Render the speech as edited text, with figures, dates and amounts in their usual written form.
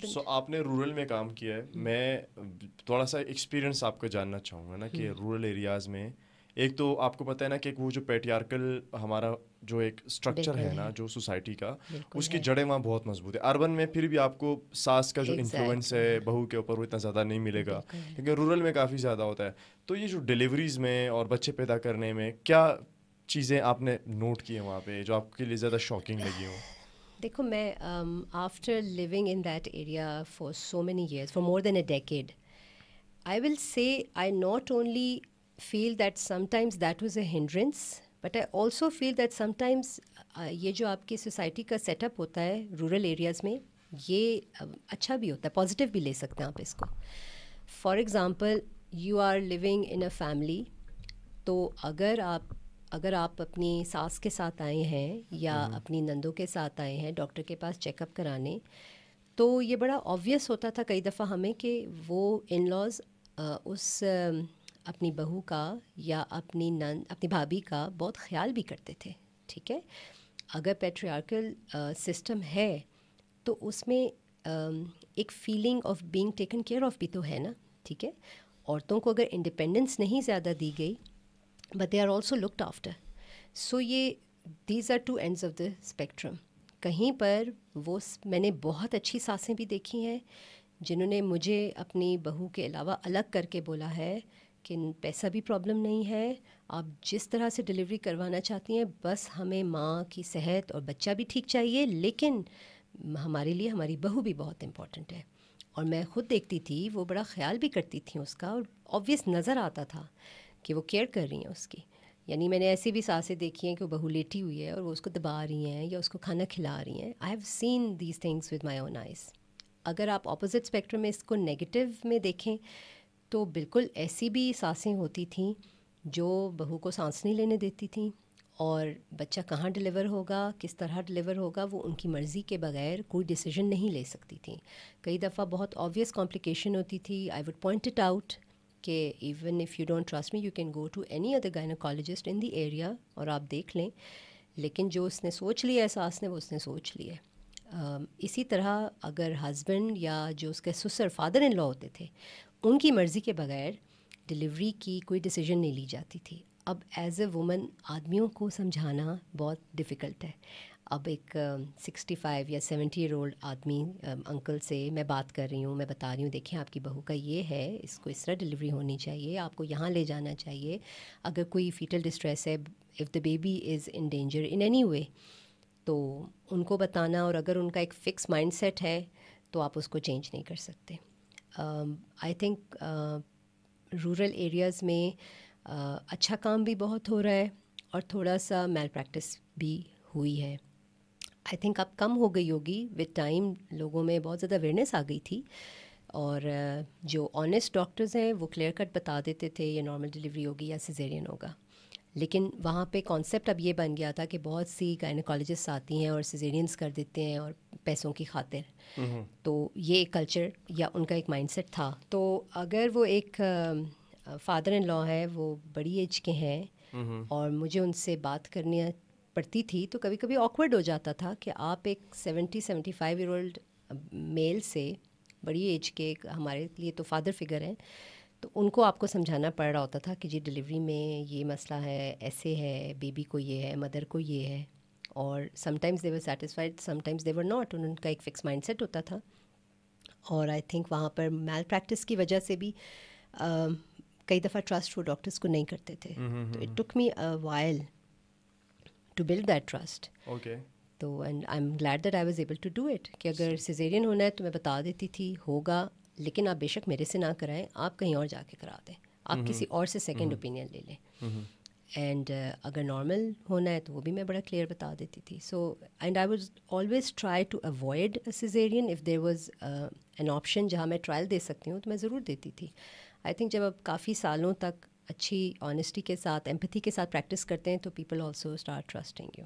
سو آپ نے رورل میں کام کیا ہے, میں تھوڑا سا ایکسپیرینس آپ کا جاننا چاہوں گا نا کہ رورل ایریاز میں ایک تو آپ کو پتہ ہے نا کہ وہ جو پیٹریارکل ہمارا جو ایک اسٹرکچر ہے نا جو سوسائٹی کا, اس کی جڑیں وہاں بہت مضبوط ہے. اربن میں پھر بھی آپ کو ساس کا جو انفلوئنس ہے بہو کے اوپر وہ اتنا زیادہ نہیں ملے گا, لیکن رورل میں کافی زیادہ ہوتا ہے. تو یہ جو ڈیلیوریز میں اور بچے پیدا کرنے میں کیا چیزیں آپ نے نوٹ کی ہیں وہاں پہ جو آپ کے لیے زیادہ شاکنگ لگی ہوں؟ دیکھو میں after living in that area for so many years, for more than a decade, I will say I not only feel that sometimes that was a hindrance, but I also feel that sometimes یہ جو آپ کی society کا set up ہوتا ہے rural areas میں, یہ اچھا بھی ہوتا ہے, پازیٹیو بھی لے سکتے ہیں آپ اس کو. For example you are living in a family, تو اگر آپ اپنی ساس کے ساتھ آئے ہیں یا اپنی نندوں کے ساتھ آئے ہیں ڈاکٹر کے پاس چیک اپ کرانے, تو یہ بڑا آبویس ہوتا تھا کئی دفعہ ہمیں کہ وہ ان لاز اس اپنی بہو کا یا اپنی بھابھی کا بہت خیال بھی کرتے تھے. ٹھیک ہے, اگر پیٹریارکل سسٹم ہے تو اس میں ایک feeling of being taken care of بھی تو ہے نا. ٹھیک ہے, عورتوں کو اگر انڈیپینڈنس نہیں زیادہ دی گئی, but they are also looked after. So یہ these are two ends of the spectrum. کہیں پر وہ میں نے بہت اچھی ساسیں بھی دیکھی ہیں جنہوں نے مجھے اپنی بہو کے علاوہ الگ کر کے بولا ہے کہ پیسہ بھی پرابلم نہیں ہے, آپ جس طرح سے ڈلیوری کروانا چاہتی ہیں, بس ہمیں ماں کی صحت اور بچہ بھی ٹھیک چاہیے, لیکن ہمارے لیے ہماری بہو بھی بہت امپورٹنٹ ہے. اور میں خود دیکھتی تھی وہ بڑا خیال بھی کرتی تھیں اس کا, اور آبویس نظر آتا تھا کہ وہ کیئر کر رہی ہیں اس کی. یعنی میں نے ایسی بھی ساسیں دیکھی ہیں کہ وہ بہو لیٹی ہوئی ہے اور وہ اس کو دبا رہی ہیں یا اس کو کھانا کھلا رہی ہیں. I have seen these things with my own eyes. اگر آپ اپوزٹ اسپیکٹرم میں اس کو نیگیٹو میں دیکھیں تو بالکل ایسی بھی ساسیں ہوتی تھیں جو بہو کو سانس نہیں لینے دیتی تھیں, اور بچہ کہاں ڈلیور ہوگا, کس طرح ڈلیور ہوگا, وہ ان کی مرضی کے بغیر کوئی ڈیسیژن نہیں لے سکتی تھیں. کئی دفعہ بہت آبویس کمپلیکیشن ہوتی تھی. I would point it out کہ even if you don't trust me you can go to any other gynaecologist in the area اور آپ دیکھ لیں, لیکن جو اس نے سوچ لیا ہے ساس نے, وہ اس نے سوچ لیا ہے. اسی طرح اگر ہسبینڈ یا جو اس کے سسر فادر ان لا ہوتے تھے, ان کی مرضی کے بغیر ڈلیوری کی کوئی ڈیسیژن نہیں لی جاتی تھی. اب ایز اے وومن آدمیوں کو سمجھانا بہت ڈیفیکلٹ ہے. اب ایک 65 یا 70 ایئر اولڈ آدمی انکل سے میں بات کر رہی ہوں, میں بتا رہی ہوں دیکھیں آپ کی بہو کا یہ ہے, اس کو اس طرح ڈلیوری ہونی چاہیے, آپ کو یہاں لے جانا چاہیے, اگر کوئی فیٹل ڈسٹریس ہے, if the baby is in danger in any way, تو ان کو بتانا. اور اگر ان کا ایک فکس مائنڈ سیٹ ہے تو آپ اس کو چینج نہیں کر سکتے. آئی تھنک رورل ایریاز میں اچھا کام بھی بہت ہو رہا ہے اور تھوڑا سا میل پریکٹس بھی ہوئی ہے. آئی تھنک اب کم ہو گئی ہوگی وتھ ٹائم, لوگوں میں بہت زیادہ اویئرنیس آ گئی تھی, اور جو آنیسٹ ڈاکٹرز ہیں وہ کلیئر کٹ بتا دیتے تھے یہ نارمل ڈلیوری ہوگی یا سیزیرین ہوگا. لیکن وہاں پہ کانسیپٹ اب یہ بن گیا تھا کہ بہت سی گائنیکالوجسٹ آتی ہیں اور سیزیرینس کر دیتے ہیں اور پیسوں کی خاطر. تو یہ ایک کلچر یا ان کا ایک مائنڈ سیٹ تھا. تو اگر وہ ایک فادر ان لا ہے, وہ بڑی ایج کے ہیں, اور مجھے ان سے بات کرنی پڑتی تھی, تو کبھی کبھی آکورڈ ہو جاتا تھا کہ آپ ایک 70-75 ایئر اولڈ میل سے, بڑی ایج کے, ہمارے لیے تو فادر فگر ہیں, تو ان کو آپ کو سمجھانا پڑ رہا ہوتا تھا کہ جی ڈلیوری میں یہ مسئلہ ہے, ایسے ہے, بیبی کو یہ ہے, مدر کو یہ ہے. اور sometimes they were satisfied, sometimes they were not. ان کا ایک فکس مائنڈ سیٹ ہوتا تھا. اور آئی تھنک وہاں پر میل پریکٹس کی وجہ سے بھی کئی دفعہ ٹرسٹ وہ ڈاکٹرس کو نہیں کرتے تھے. تو it took me a while to build that trust. تو and I am glad that I was able to do it, کہ اگر سیزیرین ہونا ہے تو میں بتا دیتی تھی ہوگا, لیکن آپ بے شک میرے سے نہ کرائیں, آپ کہیں اور جا کے کرا دیں, آپ کسی اور سے سیکنڈ اوپینین لے لیں. اینڈ اگر نارمل ہونا ہے تو وہ بھی میں بڑا کلیئر بتا دیتی تھی. So and I was always try to avoid caesarean. If there was an option جہاں میں ٹرائل دے سکتی ہوں تو میں ضرور دیتی تھی. آئی تھنک جب آپ کافی سالوں تک اچھی آنیسٹی کے ساتھ, ایمپتھی کے ساتھ پریکٹس کرتے ہیں تو people also start trusting you.